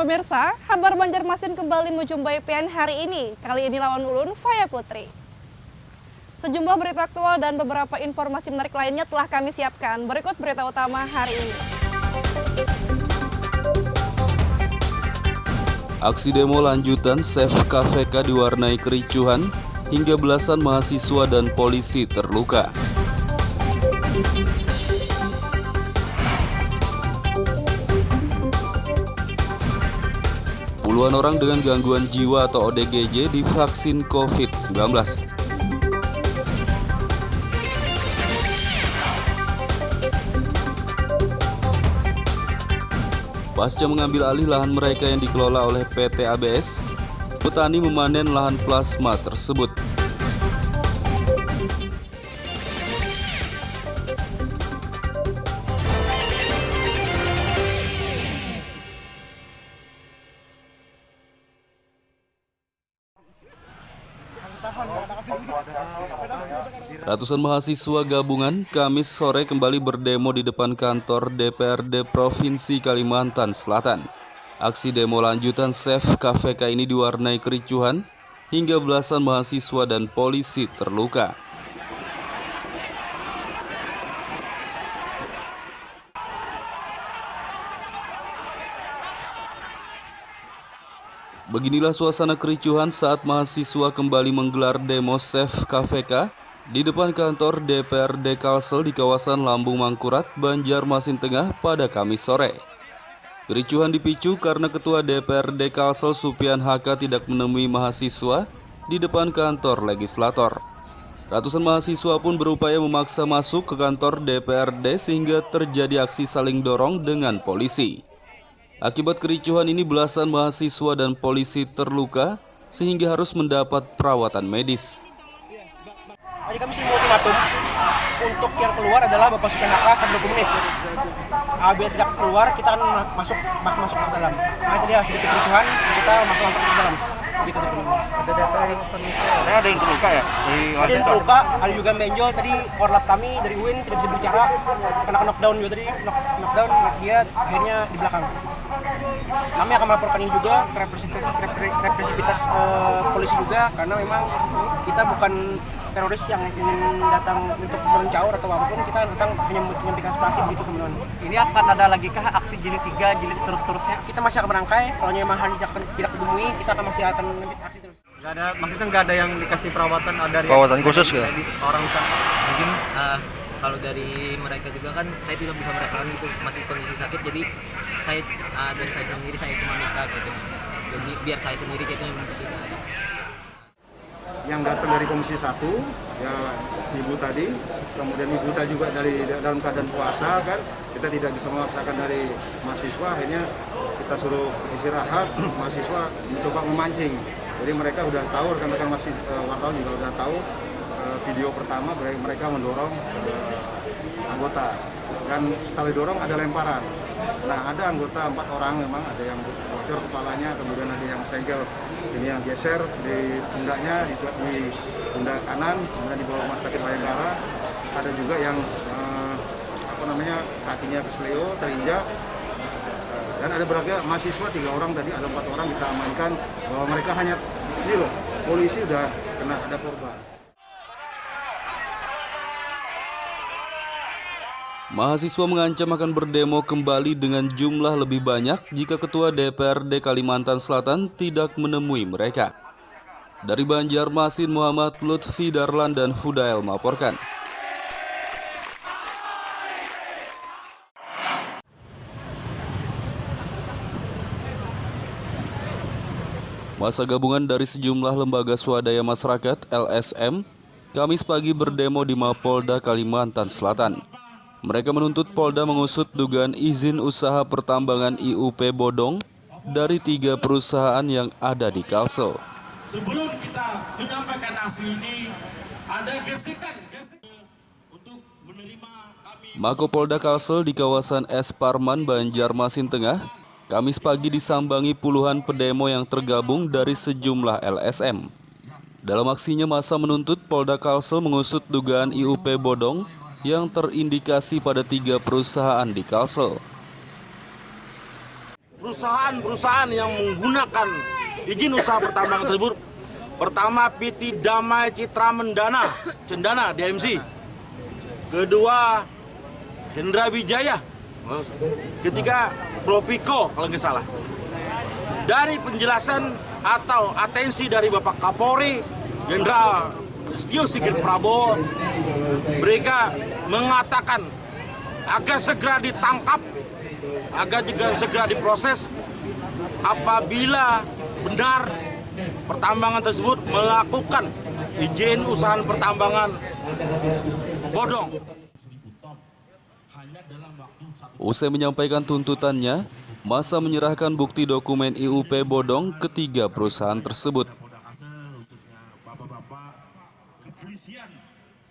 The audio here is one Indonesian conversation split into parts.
Pemirsa, kabar Banjarmasin kembali menjumpai PN hari ini. Kali ini lawan ulun, Faya Putri. Sejumlah berita aktual dan beberapa informasi menarik lainnya telah kami siapkan. Berikut berita utama hari ini. Aksi demo lanjutan Save KVK diwarnai kericuhan hingga belasan mahasiswa dan polisi terluka. Puluhan orang dengan gangguan jiwa atau ODGJ divaksin COVID-19. Pasca mengambil alih lahan mereka yang dikelola oleh PT ABS, petani memanen lahan plasma tersebut. Ratusan mahasiswa gabungan Kamis sore kembali berdemo di depan kantor DPRD Provinsi Kalimantan Selatan. Aksi demo lanjutan Save KVK ini diwarnai kericuhan hingga belasan mahasiswa dan polisi terluka. Beginilah suasana kericuhan saat mahasiswa kembali menggelar demo Save KVK di depan kantor DPRD Kalsel di kawasan Lambung Mangkurat, Banjarmasin Tengah pada Kamis sore. Kericuhan dipicu karena Ketua DPRD Kalsel Supian HK tidak menemui mahasiswa di depan kantor legislator. Ratusan mahasiswa pun berupaya memaksa masuk ke kantor DPRD sehingga terjadi aksi saling dorong dengan polisi. Akibat kericuhan ini belasan mahasiswa dan polisi terluka sehingga harus mendapat perawatan medis. Tadi kami sudah ultimatum untuk yang keluar adalah Bapak Supian HK sampai 20 menit. Apabila tidak keluar, kita akan masuk ke dalam. Nah, tadi sedikit kericuhan, kita masuk ke dalam. Gitu teman-teman. Ada data yang terluka. Ada yang terluka ya? Ada yang terluka, ada juga benjol tadi korlap kami dari UIN tidak bisa bicara, kena knockdown juga tadi, knockdown dia akhirnya di belakang. Kami akan melaporkan ini juga ke represivitas polisi juga karena memang kita bukan teroris yang ingin datang untuk mencaur atau apapun, kita datang hanya menyampaikan aspirasi begitu teman-teman. Ini akan ada lagi kah aksi jilid 3, jilid terus-terusnya? Kita masih akan merangkai, kalau memang tidak ketemui, kita masih akan lanjut aksi terus. Maksudnya nggak ada yang dikasih perawatan dari perawatan khusus gitu? Orang sana. Mungkin kalau dari mereka juga kan saya tidak bisa merasakan itu masih kondisi sakit, jadi saya dari saya sendiri saya cuma minta gitu. Jadi biar saya sendiri gitu yang membersihkan. Yang datang dari Komisi 1, ya ibu tadi, kemudian ibu tadi juga dari dalam keadaan puasa kan, kita tidak bisa memaksakan dari mahasiswa, akhirnya kita suruh istirahat, mahasiswa mencoba memancing. Jadi mereka udah tahu, rekan-rekan wartawan juga udah tahu video pertama mereka mendorong anggota, dan setelah didorong ada lemparan. Nah, ada anggota 4 orang memang, ada yang bocor kepalanya, kemudian ada yang segel ini yang geser di pundaknya, di pundak kanan, kemudian dibawa rumah sakit Bayangkara. Ada juga yang kakinya kesleo, terinjak. Dan ada beragam mahasiswa 3 orang tadi, ada 4 orang kita amankan bahwa mereka hanya ini loh, polisi udah kena ada korban. Mahasiswa mengancam akan berdemo kembali dengan jumlah lebih banyak jika Ketua DPRD Kalimantan Selatan tidak menemui mereka. Dari Banjarmasin, Muhammad Lutfi Darlan dan Fudail melaporkan. Masa gabungan dari sejumlah lembaga swadaya masyarakat (LSM) Kamis pagi berdemo di Mapolda Kalimantan Selatan. Mereka menuntut Polda mengusut dugaan izin usaha pertambangan IUP bodong dari 3 perusahaan yang ada di Kalsel. Sebelum kita menyampaikan aksi ini, ada gesekan untuk menerima kami. Mako Polda Kalsel di kawasan Es Parman, Banjarmasin Tengah, Kamis pagi disambangi puluhan pedemo yang tergabung dari sejumlah LSM. Dalam aksinya, massa menuntut Polda Kalsel mengusut dugaan IUP bodong yang terindikasi pada 3 perusahaan di Kalsel. perusahaan-perusahaan yang menggunakan izin usaha pertambangan tersebut, pertama PT Damai Citra Mendana, Cendana, DMC. Kedua, Hendra Wijaya. Ketiga, Propico, kalau nggak salah. Dari penjelasan atau atensi dari Bapak Kapolri, Jenderal Listio Sigit Prabowo, mereka mengatakan agar segera ditangkap, agar juga segera diproses apabila benar pertambangan tersebut melakukan izin usaha pertambangan bodong. Usai menyampaikan tuntutannya, masa menyerahkan bukti dokumen IUP bodong ketiga perusahaan tersebut.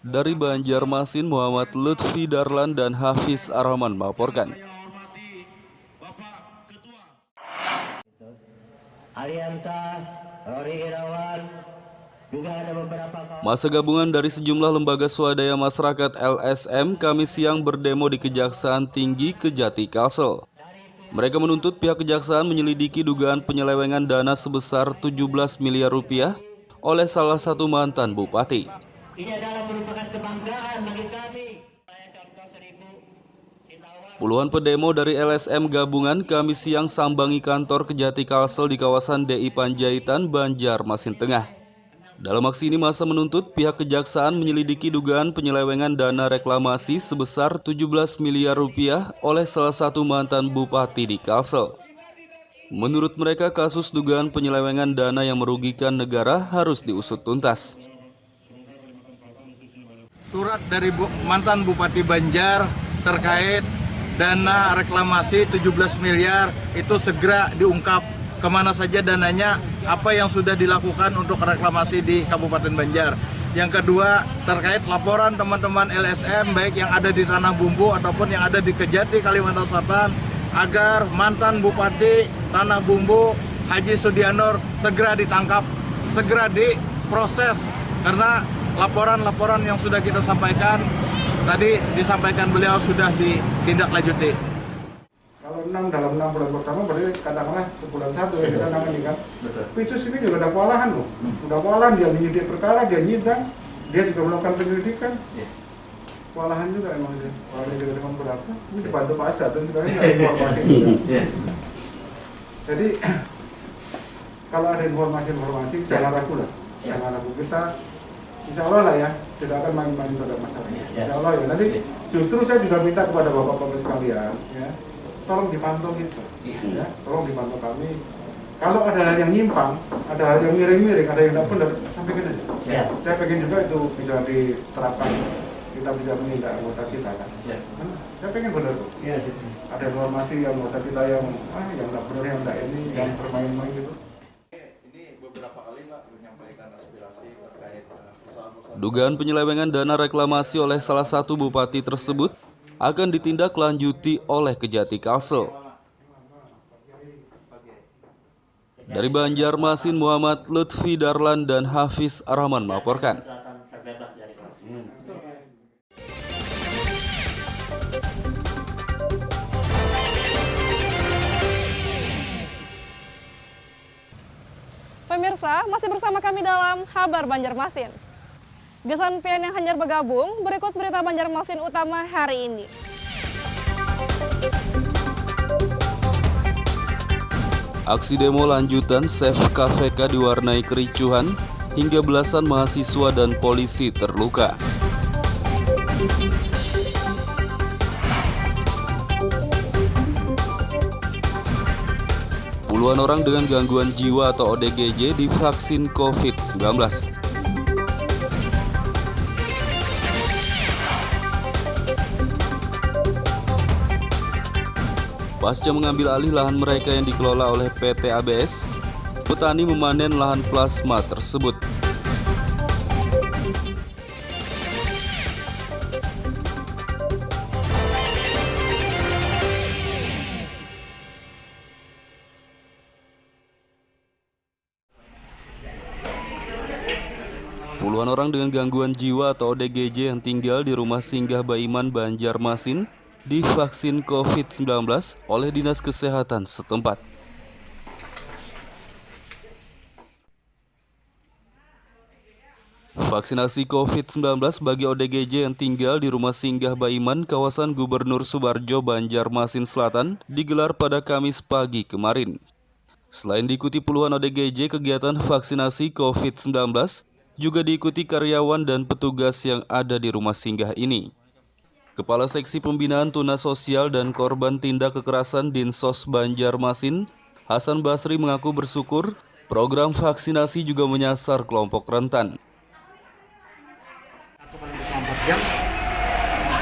Dari Banjarmasin, Muhammad Lutfi Darlan dan Hafiz Arahman melaporkan. Aliansa Rory Irawan juga ada beberapa Masa gabungan dari sejumlah lembaga swadaya masyarakat LSM Kamis siang berdemo di Kejaksaan Tinggi Kejati Kalsel. Mereka menuntut pihak kejaksaan menyelidiki dugaan penyelewengan dana sebesar 17 miliar rupiah oleh salah satu mantan bupati. ini adalah merupakan kebanggaan bagi kami. Puluhan pendemo dari LSM gabungan Kamis siang sambangi kantor Kejati Kalsel di kawasan DI Panjaitan, Banjarmasin Tengah. Dalam aksi ini masa menuntut pihak kejaksaan menyelidiki dugaan penyelewengan dana reklamasi sebesar 17 miliar rupiah oleh salah satu mantan bupati di Kalsel. Menurut mereka, kasus dugaan penyelewengan dana yang merugikan negara harus diusut tuntas. Surat dari mantan Bupati Banjar terkait dana reklamasi 17 miliar itu segera diungkap kemana saja dananya, apa yang sudah dilakukan untuk reklamasi di Kabupaten Banjar. Yang kedua, terkait laporan teman-teman LSM baik yang ada di Tanah Bumbu ataupun yang ada di Kejati, Kalimantan Selatan, agar mantan Bupati Tanah Bumbu Haji Sudianor segera ditangkap, segera diproses, karena laporan-laporan yang sudah kita sampaikan tadi disampaikan beliau sudah ditindaklanjuti. Kalau dalam 6 bulan pertama berarti katakanlah sebulan satu ya kita nangani kan. Pisus ini juga udah kewalahan loh. Udah kewalahan, dia menyidik perkara, dia nyidang, dia juga melakukan penyelidikan. Kewalahan juga emang dia. Kewalahan juga dengan berapa? Ini dibantu Pak Asda tuh sebenarnya nggak informasi juga. Jadi kalau ada informasi jangan ragu lah. Jangan ragu, kita insya Allah lah ya, tidak akan main-main terhadap masyarakat. Insya Allah ya. Nanti justru saya juga minta kepada bapak-bapak sekalian, ya, tolong dipantau kita, ya, tolong dipantau kami. Kalau ada hal yang nyimpang, ada hal yang miring-miring, ada yang tidak benar, sampaikan aja. Saya pengen juga itu bisa diterapkan, kita bisa menindak anggota kita kan. Saya pengen benar tuh. Ada informasi yang anggota kita yang tidak benar, yang tidak ini, yang bermain-main gitu. Dugaan penyelewengan dana reklamasi oleh salah satu bupati tersebut akan ditindaklanjuti oleh Kejati Kalsel. Dari Banjarmasin, Muhammad Lutfi Darlan dan Hafiz Arahman melaporkan. Pemirsa, masih bersama kami dalam Kabar Banjarmasin. Gesan PN yang hanyar bergabung, berikut berita Banjarmasin utama hari ini. Aksi demo lanjutan Save KVK diwarnai kericuhan hingga belasan mahasiswa dan polisi terluka. Puluhan orang dengan gangguan jiwa atau ODGJ divaksin COVID-19. Pasca mengambil alih lahan mereka yang dikelola oleh PT ABS, petani memanen lahan plasma tersebut. Puluhan orang dengan gangguan jiwa atau ODGJ yang tinggal di rumah singgah Baiman, Banjarmasin divaksin COVID-19 oleh Dinas Kesehatan setempat. Vaksinasi COVID-19 bagi ODGJ yang tinggal di rumah singgah Baiman, kawasan Gubernur Subarjo, Banjarmasin Selatan, digelar pada Kamis pagi kemarin. Selain diikuti puluhan ODGJ, kegiatan vaksinasi COVID-19 juga diikuti karyawan dan petugas yang ada di rumah singgah ini. Kepala Seksi Pembinaan Tunas Sosial dan Korban Tindak Kekerasan Dinsos Banjarmasin, Hasan Basri mengaku bersyukur program vaksinasi juga menyasar kelompok rentan. 1x24 jam,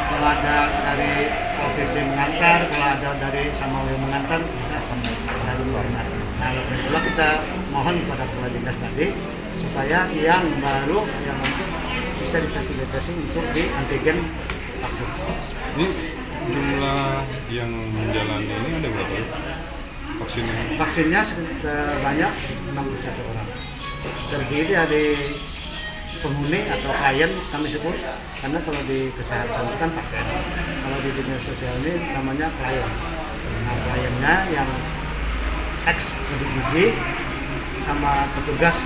kalau ada dari OPD mengantar, kalau ada dari Samawi mengantar, kita akan selalu mengantar. Nah, lebih pula kita mohon kepada kepala dinas tadi supaya yang baru yang untuk bisa difasilitasi untuk di antigen vaksin. Ini jumlah yang menjalani ini ada berapa vaksinnya? Vaksinnya sebanyak 61 orang. Terdiri dari penghuni atau klien kami sebut, karena kalau di kesehatan itu kan pasien, kalau di dinas sosial ini namanya klien. Nah, kliennya yang ex ODGJ sama petugas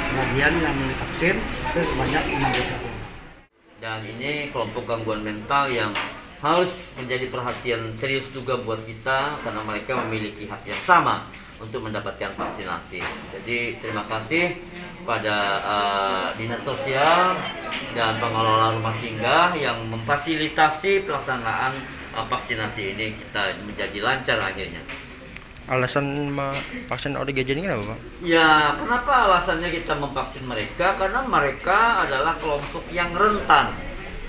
sebagian yang divaksin itu sebanyak 61. Dan ini kelompok gangguan mental yang harus menjadi perhatian serius juga buat kita karena mereka memiliki hak yang sama untuk mendapatkan vaksinasi. Jadi terima kasih pada Dinas Sosial dan pengelola rumah singgah yang memfasilitasi pelaksanaan vaksinasi ini kita menjadi lancar akhirnya. Alasan vaksin ODGJ ini kenapa, Pak? Ya, kenapa alasannya kita memvaksin mereka? Karena mereka adalah kelompok yang rentan,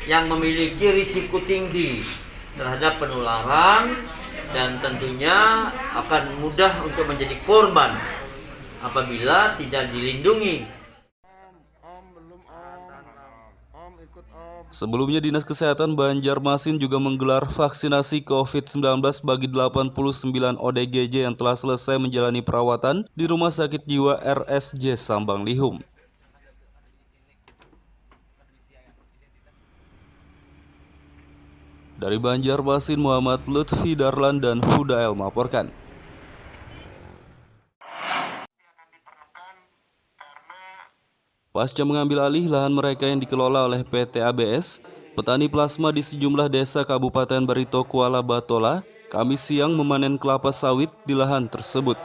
yang memiliki risiko tinggi terhadap penularan dan tentunya akan mudah untuk menjadi korban apabila tidak dilindungi. Sebelumnya, Dinas Kesehatan Banjarmasin juga menggelar vaksinasi COVID-19 bagi 89 ODGJ yang telah selesai menjalani perawatan di Rumah Sakit Jiwa RSJ Sambang Lihum. Dari Banjarmasin, Muhammad Lutfi Darlan dan Hudael melaporkan. Pasca mengambil alih lahan mereka yang dikelola oleh PT ABS, petani plasma di sejumlah desa Kabupaten Barito Kuala Batola, Kamis siang memanen kelapa sawit di lahan tersebut.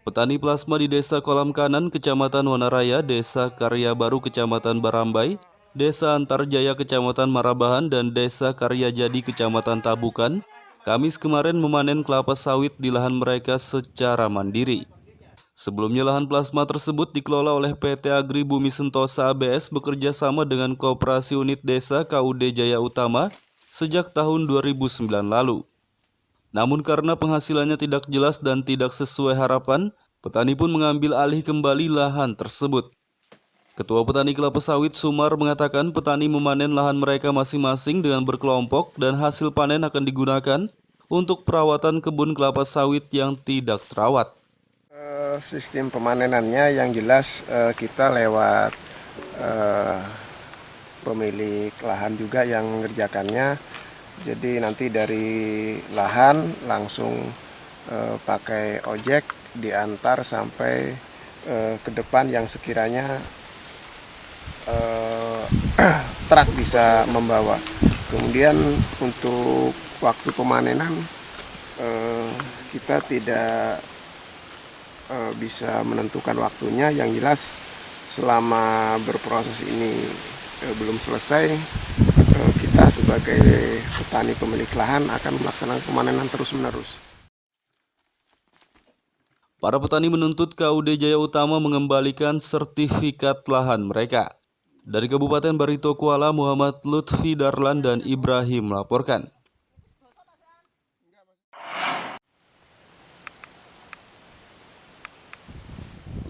Petani plasma di Desa Kolam Kanan, Kecamatan Wanaraya, Desa Karya Baru, Kecamatan Barambai, Desa Antarjaya, Kecamatan Marabahan, dan Desa Karya Jadi, Kecamatan Tabukan, Kamis kemarin memanen kelapa sawit di lahan mereka secara mandiri. Sebelumnya lahan plasma tersebut dikelola oleh PT Agri Bumi Sentosa ABS bekerja sama dengan Koperasi Unit Desa KUD Jaya Utama sejak tahun 2009 lalu. Namun karena penghasilannya tidak jelas dan tidak sesuai harapan, petani pun mengambil alih kembali lahan tersebut. Ketua Petani Kelapa Sawit Sumar mengatakan petani memanen lahan mereka masing-masing dengan berkelompok dan hasil panen akan digunakan untuk perawatan kebun kelapa sawit yang tidak terawat. Sistem pemanenannya yang jelas kita lewat pemilik lahan juga yang mengerjakannya. Jadi nanti dari lahan langsung pakai ojek diantar sampai ke depan yang sekiranya truk bisa membawa. Kemudian untuk waktu pemanenan kita tidak bisa menentukan waktunya. Yang jelas selama berproses ini belum selesai, kita sebagai petani pemilik lahan akan melaksanakan pemanenan terus-menerus. Para petani menuntut KUD Jaya Utama mengembalikan sertifikat lahan mereka. Dari Kabupaten Barito Kuala, Muhammad Lutfi Darlan dan Ibrahim melaporkan.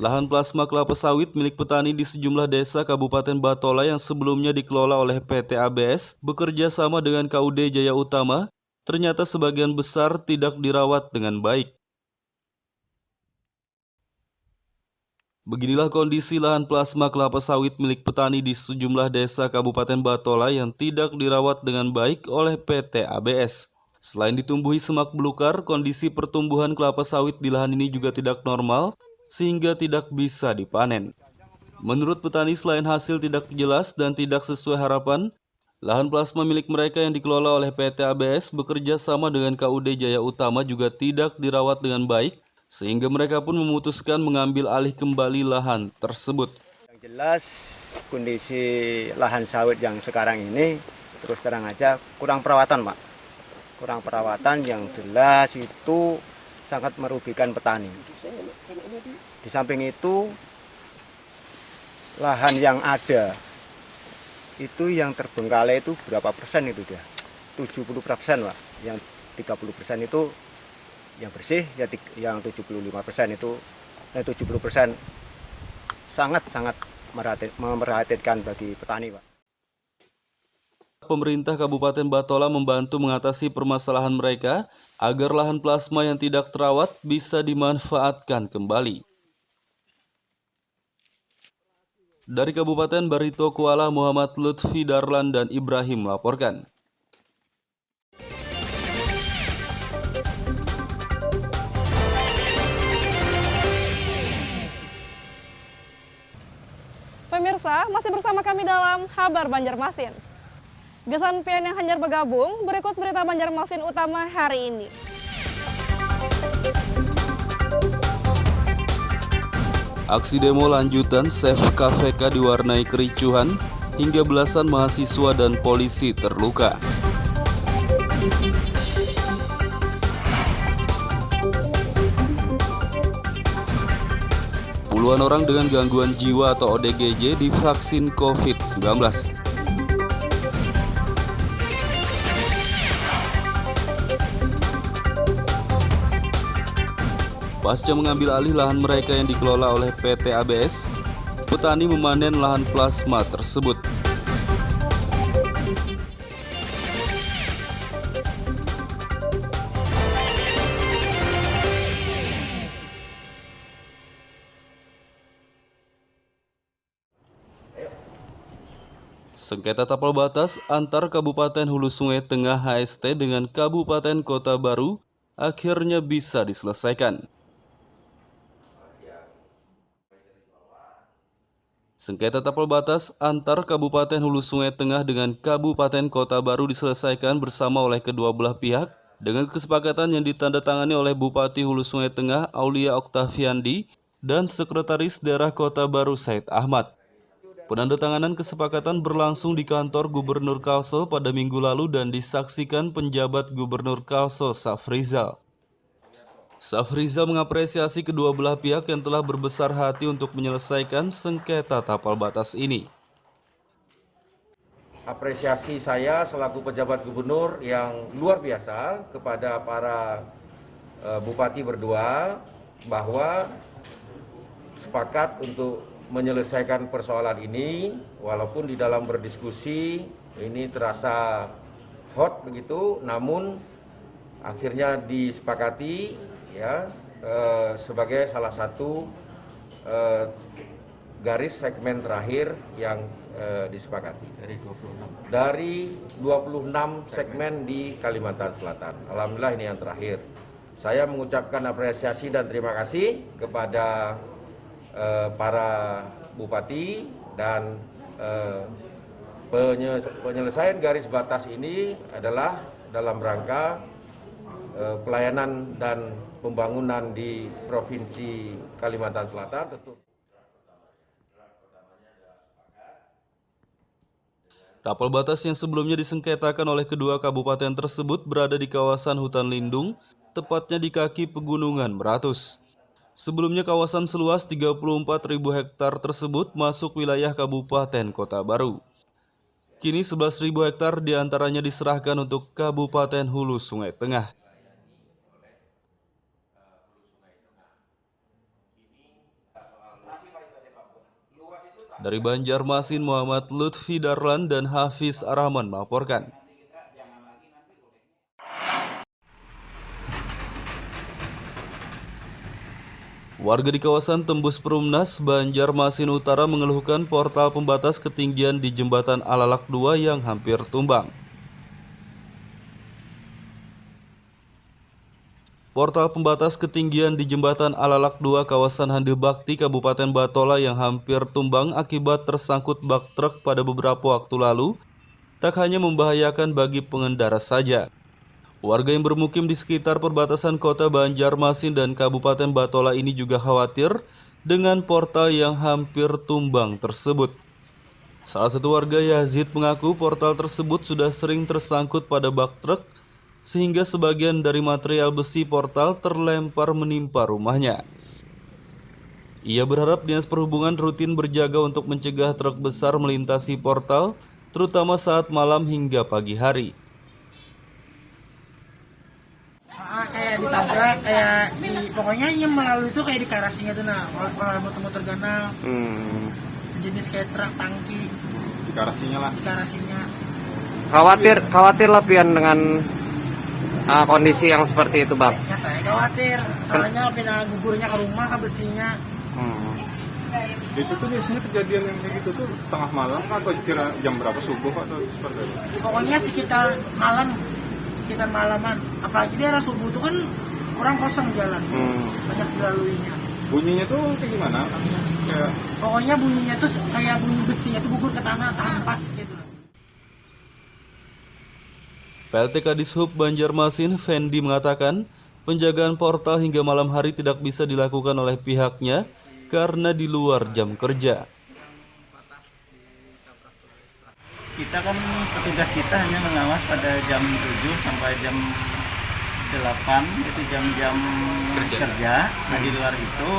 Lahan plasma kelapa sawit milik petani di sejumlah desa Kabupaten Batola yang sebelumnya dikelola oleh PT ABS bekerja sama dengan KUD Jaya Utama, ternyata sebagian besar tidak dirawat dengan baik. Beginilah kondisi lahan plasma kelapa sawit milik petani di sejumlah desa Kabupaten Batola yang tidak dirawat dengan baik oleh PT ABS. Selain ditumbuhi semak belukar, kondisi pertumbuhan kelapa sawit di lahan ini juga tidak normal, sehingga tidak bisa dipanen. Menurut petani, selain hasil tidak jelas dan tidak sesuai harapan, lahan plasma milik mereka yang dikelola oleh PT ABS bekerja sama dengan KUD Jaya Utama juga tidak dirawat dengan baik, sehingga mereka pun memutuskan mengambil alih kembali lahan tersebut. Yang jelas, kondisi lahan sawit yang sekarang ini terus terang aja kurang perawatan, Pak. Kurang perawatan yang jelas itu sangat merugikan petani. Di samping itu, lahan yang ada itu yang terbengkalai itu berapa persen itu dia? 70%, Pak. Yang 30% itu yang bersih, yang 75% itu 70% sangat memprihatinkan bagi petani, Pak. Pemerintah Kabupaten Batola membantu mengatasi permasalahan mereka agar lahan plasma yang tidak terawat bisa dimanfaatkan kembali. Dari Kabupaten Barito Kuala, Muhammad Lutfi Darlan dan Ibrahim melaporkan. Pemirsa, masih bersama kami dalam Kabar Banjarmasin. Gesan PN yang hanyar bergabung, berikut berita Banjarmasin utama hari ini. Aksi demo lanjutan Save KVK diwarnai kericuhan hingga belasan mahasiswa dan polisi terluka. Puluhan orang dengan gangguan jiwa atau ODGJ divaksin COVID-19. Pasca mengambil alih lahan mereka yang dikelola oleh PT ABS, petani memanen lahan plasma tersebut. Sengketa tapal batas antar Kabupaten Hulu Sungai Tengah HST dengan Kabupaten Kota Baru akhirnya bisa diselesaikan. Sengketa tapal batas antar Kabupaten Hulu Sungai Tengah dengan Kabupaten Kota Baru diselesaikan bersama oleh kedua belah pihak dengan kesepakatan yang ditandatangani oleh Bupati Hulu Sungai Tengah Aulia Oktaviandi dan Sekretaris Daerah Kota Baru Said Ahmad. Penandatanganan kesepakatan berlangsung di kantor Gubernur Kalsel pada minggu lalu dan disaksikan penjabat Gubernur Kalsel Safrizal. Safrizal mengapresiasi kedua belah pihak yang telah berbesar hati untuk menyelesaikan sengketa tapal batas ini. Apresiasi saya selaku pejabat gubernur yang luar biasa kepada para bupati berdua bahwa sepakat untuk menyelesaikan persoalan ini walaupun di dalam berdiskusi ini terasa hot begitu, namun akhirnya disepakati ya sebagai salah satu garis segmen terakhir yang disepakati dari 26 segmen di Kalimantan Selatan. Alhamdulillah ini yang terakhir. Saya mengucapkan apresiasi dan terima kasih kepada para bupati dan penyelesaian garis batas ini adalah dalam rangka pelayanan dan pembangunan di Provinsi Kalimantan Selatan. Tapal batas yang sebelumnya disengketakan oleh kedua kabupaten tersebut berada di kawasan hutan lindung, tepatnya di kaki Pegunungan Meratus. Sebelumnya kawasan seluas 34.000 hektar tersebut masuk wilayah Kabupaten Kota Baru. Kini 11.000 hektar diantaranya diserahkan untuk Kabupaten Hulu Sungai Tengah. Dari Banjarmasin, Muhammad Lutfi Darlan dan Hafiz Arahman melaporkan. Warga di kawasan Tembus Perumnas, Banjarmasin Utara mengeluhkan portal pembatas ketinggian di Jembatan Alalak 2 yang hampir tumbang. Portal pembatas ketinggian di Jembatan Alalak 2 kawasan Handil Bakti Kabupaten Batola yang hampir tumbang akibat tersangkut bak truk pada beberapa waktu lalu tak hanya membahayakan bagi pengendara saja. Warga yang bermukim di sekitar perbatasan kota Banjarmasin dan Kabupaten Batola ini juga khawatir dengan portal yang hampir tumbang tersebut. Salah satu warga, Yazid, mengaku portal tersebut sudah sering tersangkut pada bak truk sehingga sebagian dari material besi portal terlempar menimpa rumahnya. Ia berharap Dinas Perhubungan rutin berjaga untuk mencegah truk besar melintasi portal, terutama saat malam hingga pagi hari. Kayak ditabrak, kayak pokoknya yang melalui itu kayak di karasinya tuh, kalau motor-motor ganal, sejenis kayak truk tangki. Di karasinya lah. Di karasinya. Khawatir lah Pian dengan kondisi yang seperti itu, Bang. Ya, saya khawatir, soalnya pindah gugurnya ke rumah, ke besinya. Itu tuh biasanya kejadian yang kayak gitu tuh tengah malam atau kira jam berapa, subuh atau seperti itu? Pokoknya sekitar malaman. Apalagi daerah subuh itu kan orang kosong jalan, banyak dilaluinya. Bunyinya tuh kayak gimana? Kayak... Pokoknya bunyinya tuh kayak bunyi besinya tuh gugur ke tanah, tampas gitu. PLT Kadishub Banjarmasin, Fendi, mengatakan penjagaan portal hingga malam hari tidak bisa dilakukan oleh pihaknya karena di luar jam kerja. Kita kan petugas kita hanya mengawas pada jam 7 sampai jam 8, itu jam-jam kerja. Nah, di luar itu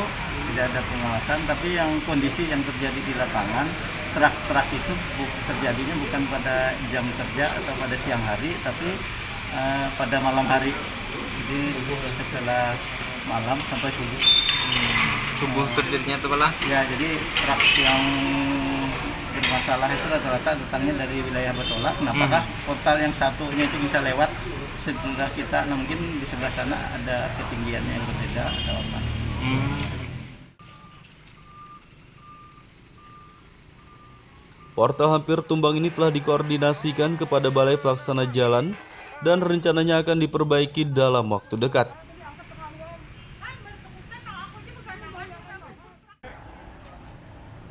tidak ada pengawasan, tapi yang kondisi yang terjadi di lapangan, truk-truk itu terjadinya bukan pada jam kerja atau pada siang hari, tapi pada malam hari. Jadi setelah malam sampai subuh. Subuh terjadinya itu malah? Ya, jadi truk yang bermasalah itu rata-rata datangnya dari wilayah Batola. Kenapakah portal yang satunya itu bisa lewat sebelah kita? Nah, mungkin di sebelah sana ada ketinggiannya yang berbeda atau apa? Portal hampir tumbang ini telah dikoordinasikan kepada Balai Pelaksana Jalan dan rencananya akan diperbaiki dalam waktu dekat.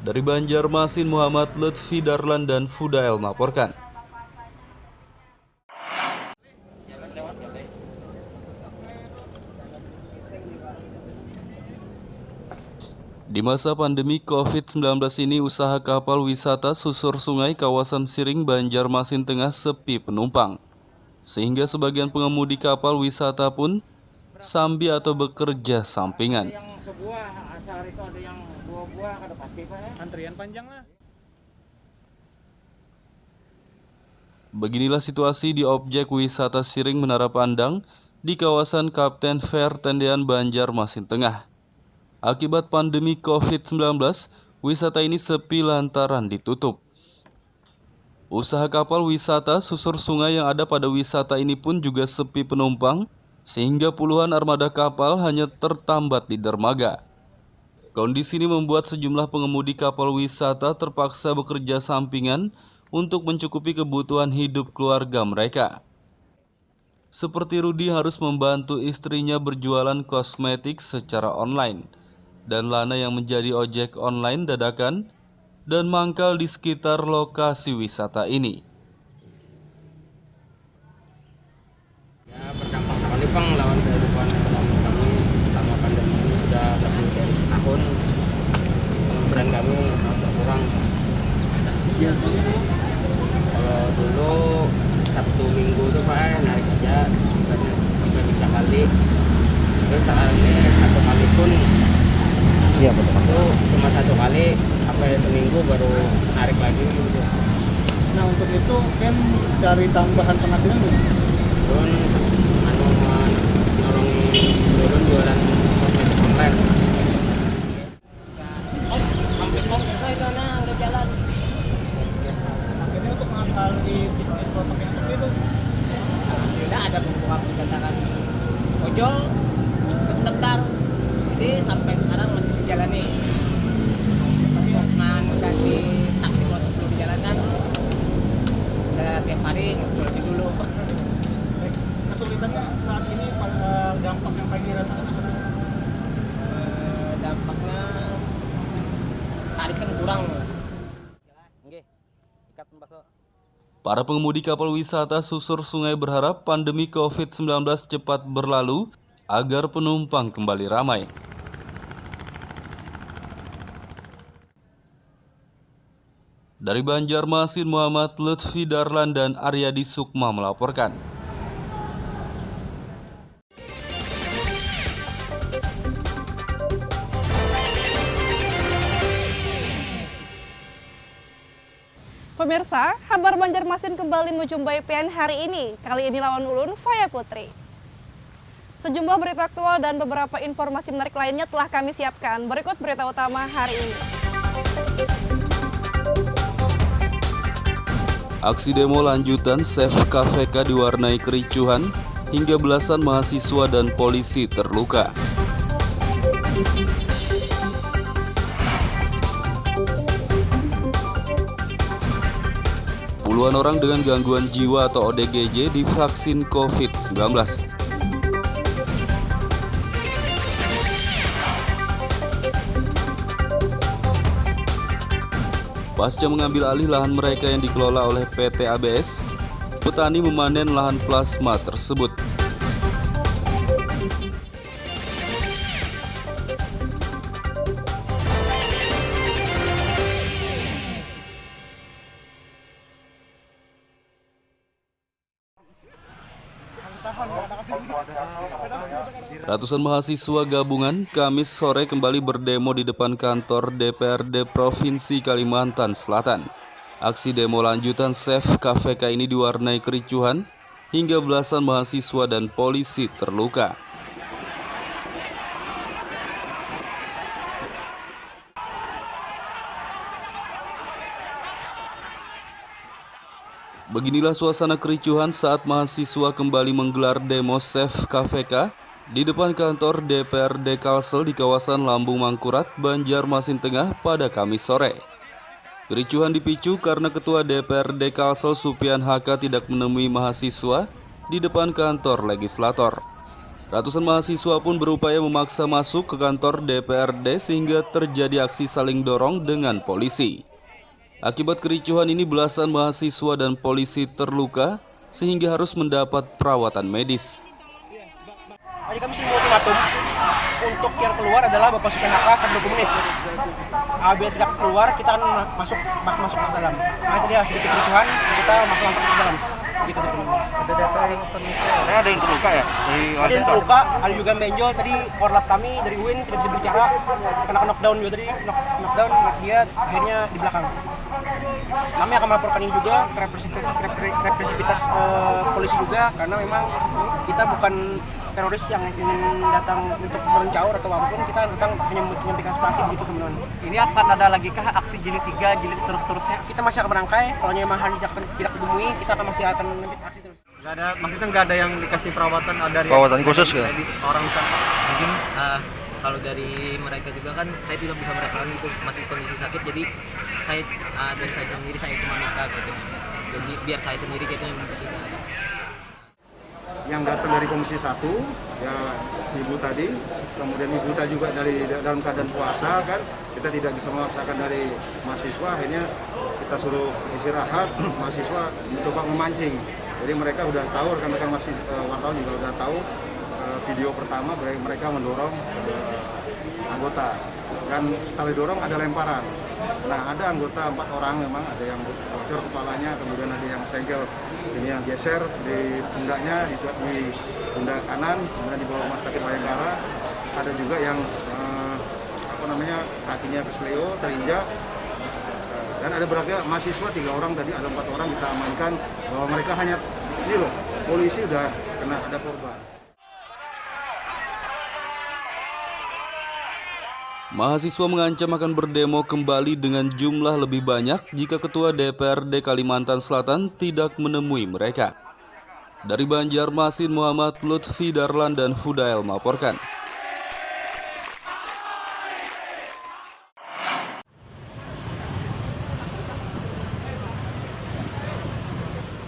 Dari Banjarmasin, Muhammad Lutfi Darlan dan Fudael melaporkan. Di masa pandemi COVID-19 ini, usaha kapal wisata susur sungai kawasan Siring, Banjarmasin Tengah sepi penumpang. Sehingga sebagian pengemudi kapal wisata pun sambi atau bekerja sampingan. Yang sebuah asal itu ada yang buah-buah, ada pasti Pak ya. Antrian panjang lah. Beginilah situasi di objek wisata Siring Menara Pandang di kawasan Kapten Fair Tendean, Banjarmasin Tengah. Akibat pandemi COVID-19, wisata ini sepi lantaran ditutup. Usaha kapal wisata susur sungai yang ada pada wisata ini pun juga sepi penumpang, sehingga puluhan armada kapal hanya tertambat di dermaga. Kondisi ini membuat sejumlah pengemudi kapal wisata terpaksa bekerja sampingan untuk mencukupi kebutuhan hidup keluarga mereka. Seperti Rudi harus membantu istrinya berjualan kosmetik secara online, dan Lana yang menjadi ojek online dadakan dan mangkal di sekitar lokasi wisata ini. Ya, berdampak sekali Bang lawan kehidupan ekonomi kami selama pandemi ini sudah lebih dari setahun. Penghasilan kami sangat berkurang. Kalau dulu Sabtu Minggu itu Pak narik aja sampai 3 kali. Terus saat ini 1 kali pun iya betul. Itu cuma 1 kali sampai seminggu baru narik lagi gitu. Nah, untuk itu kan cari tambahan penghasilan Turun turun jualan kosmetik online. Hampir selesai karena udah jalan. Akhirnya untuk mengakal di bisnis kelompok yang seperti itu, Alhamdulillah ada pembuka dikatakan ojol tetap jadi sampai sekarang masih dijalani. Ganti taksi kalau belum dijalankan saya tiap hari ngobrol dulu. kesulitannya saat ini pada dampak yang paling dirasakan apa sih? Dampaknya tarik kan kurang. Para pengemudi kapal wisata susur sungai berharap pandemi COVID-19 cepat berlalu agar penumpang kembali ramai. Dari Banjarmasin, Muhammad Lutfi Darlan dan Aryadi Sukma melaporkan. Pemirsa, kabar Banjarmasin kembali menjumpai PN hari ini. Kali ini lawan ulun Faya Putri. Sejumlah berita aktual dan beberapa informasi menarik lainnya telah kami siapkan. Berikut berita utama hari ini. Aksi demo lanjutan Save KVK diwarnai kericuhan hingga belasan mahasiswa dan polisi terluka. Puluhan orang dengan gangguan jiwa atau ODGJ divaksin COVID-19. Pasca mengambil alih lahan mereka yang dikelola oleh PT ABS, petani memanen lahan plasma tersebut. Ratusan mahasiswa gabungan Kamis sore kembali berdemo di depan kantor DPRD Provinsi Kalimantan Selatan. Aksi demo lanjutan Save KVK ini diwarnai kericuhan hingga belasan mahasiswa dan polisi terluka. Beginilah suasana kericuhan saat mahasiswa kembali menggelar demo Save KVK di depan kantor DPRD Kalsel di kawasan Lambung Mangkurat, Banjarmasin Tengah pada Kamis sore. Kericuhan dipicu karena Ketua DPRD Kalsel Supian HK tidak menemui mahasiswa di depan kantor legislator. Ratusan mahasiswa pun berupaya memaksa masuk ke kantor DPRD sehingga terjadi aksi saling dorong dengan polisi. Akibat kericuhan ini belasan mahasiswa dan polisi terluka sehingga harus mendapat perawatan medis. Tadi kami sudah ultimatum untuk yang keluar adalah Bapak Supian HK sampai 20 menit. Apabila tidak keluar, kita akan masuk ke dalam. Nah itu dia sedikit kericuhan, kita masuk ke dalam. Gitu teman-teman. Ada yang terluka ya? Ada yang terluka, ada juga benjol. Tadi korlap kami dari UIN tidak bisa bicara, kena knockdown juga tadi, knockdown, dia akhirnya di belakang. Kami akan melaporkan ini juga ke represivitas polisi juga, karena memang kita bukan teroris yang ingin datang untuk merencaur atau apapun, kita datang hanya menyampaikan aspirasi begitu teman-teman. Ini akan ada lagi kah aksi jilid 3, jilid terus-terusnya? Kita masih akan merangkai, kalau memang hari tidak ditemui, kita masih akan lanjut aksi terus. Nggak ada, maksudnya nggak ada yang dikasih perawatan dari khusus ya? Orang sana. Mungkin kalau dari mereka juga kan saya tidak bisa merasakan itu masih kondisi sakit, jadi saya dari saya sendiri saya cuma minta gitu. Jadi biar saya sendiri gitu yang membersihkan. Yang datang dari Komisi 1, ya Ibu tadi, kemudian Ibu tadi juga dari dalam keadaan puasa kan, kita tidak bisa memaksakan dari mahasiswa, akhirnya kita suruh istirahat, mahasiswa mencoba memancing. Jadi mereka udah tahu, rekan-rekan wartawan juga udah tahu video pertama mereka mendorong anggota, dan setelah didorong ada lemparan. Nah ada anggota 4 orang memang, ada yang bocor kepalanya, kemudian ada yang segel ini yang geser di pundaknya, di pundak kanan, kemudian dibawa rumah sakit Bayangkara. Ada juga yang kakinya kesleo, terinjak. Dan ada beragam mahasiswa 3 orang tadi, ada 4 orang kita amankan bahwa mereka hanya ini loh, polisi udah kena ada korban. Mahasiswa mengancam akan berdemo kembali dengan jumlah lebih banyak jika Ketua DPRD Kalimantan Selatan tidak menemui mereka. Dari Banjarmasin, Muhammad Lutfi Darlan dan Fudail melaporkan.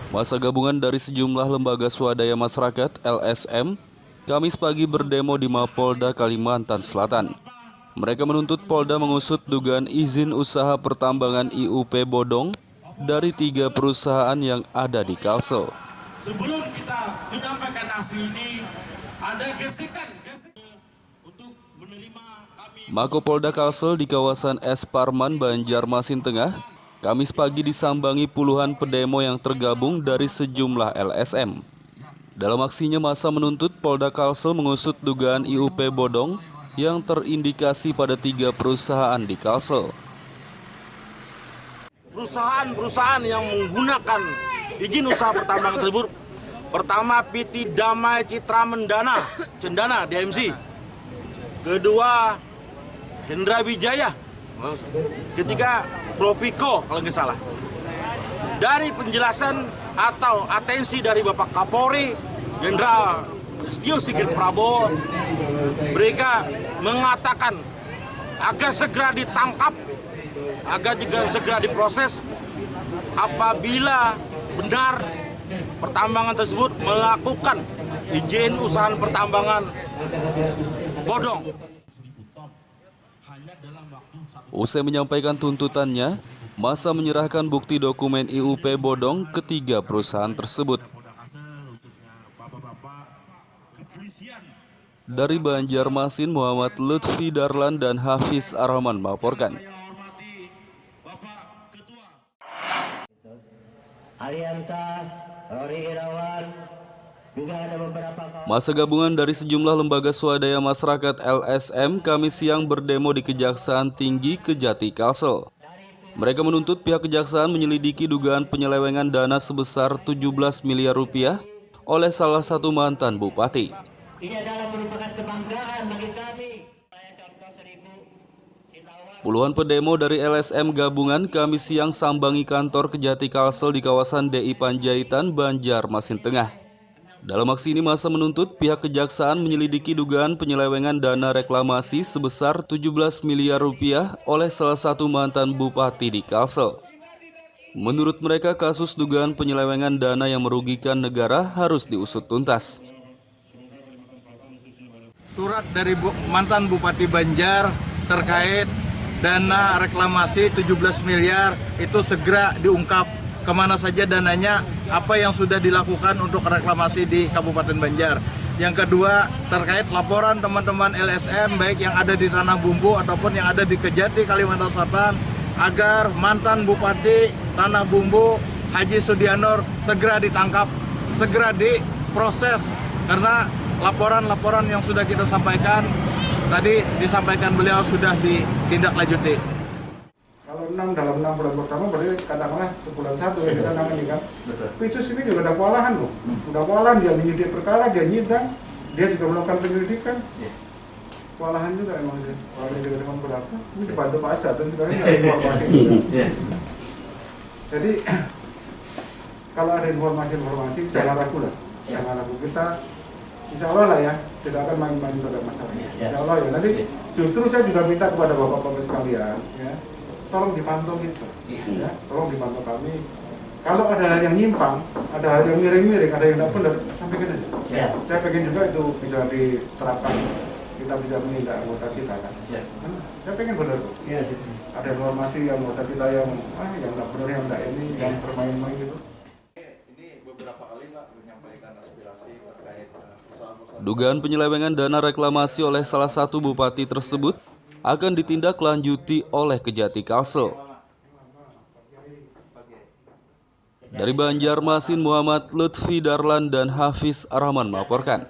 Massa gabungan dari sejumlah lembaga swadaya masyarakat (LSM) Kamis pagi berdemo di Mapolda Kalimantan Selatan. Mereka menuntut Polda mengusut dugaan izin usaha pertambangan IUP bodong dari 3 perusahaan yang ada di Kalsel. Sebelum kita menyampaikan aksi ini, ada gesekan untuk menerima kami. Mako Polda Kalsel di kawasan Es Parman, Banjarmasin Tengah, Kamis pagi disambangi puluhan pedemo yang tergabung dari sejumlah LSM. Dalam aksinya, massa menuntut Polda Kalsel mengusut dugaan IUP bodong yang terindikasi pada 3 perusahaan di Kalsel. Perusahaan-perusahaan yang menggunakan izin usaha pertambangan tersebut, pertama PT Damai Citra Mendana, Cendana, DMC. Kedua, Hendra Wijaya. Ketiga, Propico, kalau nggak salah. Dari penjelasan atau atensi dari Bapak Kapolri, Jenderal Listio Sigit Prabowo, mereka mengatakan agar segera ditangkap, agar juga segera diproses apabila benar pertambangan tersebut melakukan izin usaha pertambangan bodong. Usai menyampaikan tuntutannya, massa menyerahkan bukti dokumen IUP bodong ke 3 perusahaan tersebut. Dari Banjarmasin, Muhammad Lutfi Darlan dan Hafiz Arhaman melaporkan. Aliansa Rory Irawan, juga ada beberapa Massa gabungan dari sejumlah lembaga swadaya masyarakat LSM Kamis siang berdemo di Kejaksaan Tinggi Kejati, Kalsel. Mereka menuntut pihak kejaksaan menyelidiki dugaan penyelewengan dana sebesar 17 miliar rupiah oleh salah satu mantan bupati. Ini adalah merupakan kebanggaan bagi kami. Puluhan pedemo dari LSM gabungan Kamis siang sambangi kantor Kejati Kalsel di kawasan DI Panjaitan, Banjarmasin Tengah. Dalam aksi ini, massa menuntut pihak kejaksaan menyelidiki dugaan penyelewengan dana reklamasi sebesar 17 miliar rupiah oleh salah satu mantan bupati di Kalsel. Menurut mereka, kasus dugaan penyelewengan dana yang merugikan negara harus diusut tuntas. Surat dari mantan Bupati Banjar terkait dana reklamasi 17 miliar itu segera diungkap kemana saja dananya, apa yang sudah dilakukan untuk reklamasi di Kabupaten Banjar. Yang kedua, terkait laporan teman-teman LSM baik yang ada di Tanah Bumbu ataupun yang ada di Kejati, Kalimantan Selatan, agar mantan Bupati Tanah Bumbu Haji Sudianor segera ditangkap, segera diproses, karena laporan-laporan yang sudah kita sampaikan tadi disampaikan beliau sudah ditindaklanjuti. Kalau 6 dalam 6 bulan pertama berarti katakanlah sebulan 1 ya kita nangani kan. Pisus ini juga ada kewalahan loh. Udah kewalahan, dia menyidik perkara, dia nyidang, dia juga melakukan penyelidikan. Kewalahan juga emang dia. Kalau juga dengan berapa? Ini dibantu Pak Asda dan sekarang nggak ada informasi juga. Jadi kalau ada informasi jangan ragu lah. Jangan ragu, kita insya Allah lah ya, tidak akan main-main terhadap masalah. Insya Allah ya. Nanti justru saya juga minta kepada bapak-bapak sekalian, ya, tolong dipantau kita, ya, tolong dipantau kami. Kalau ada hal yang nyimpang, ada hal yang miring-miring, ada yang tidak benar, sampaikan aja. Saya pengen juga itu bisa diterapkan, kita bisa menindak anggota kita kan. Saya pengen benar tuh. Ada informasi yang anggota kita yang yang tidak benar, yang tidak ini, yang bermain-main gitu. Dugaan penyelewengan dana reklamasi oleh salah satu bupati tersebut akan ditindaklanjuti oleh Kejati Kalsel. Dari Banjarmasin, Muhammad Lutfi Darlan dan Hafiz Arhaman melaporkan.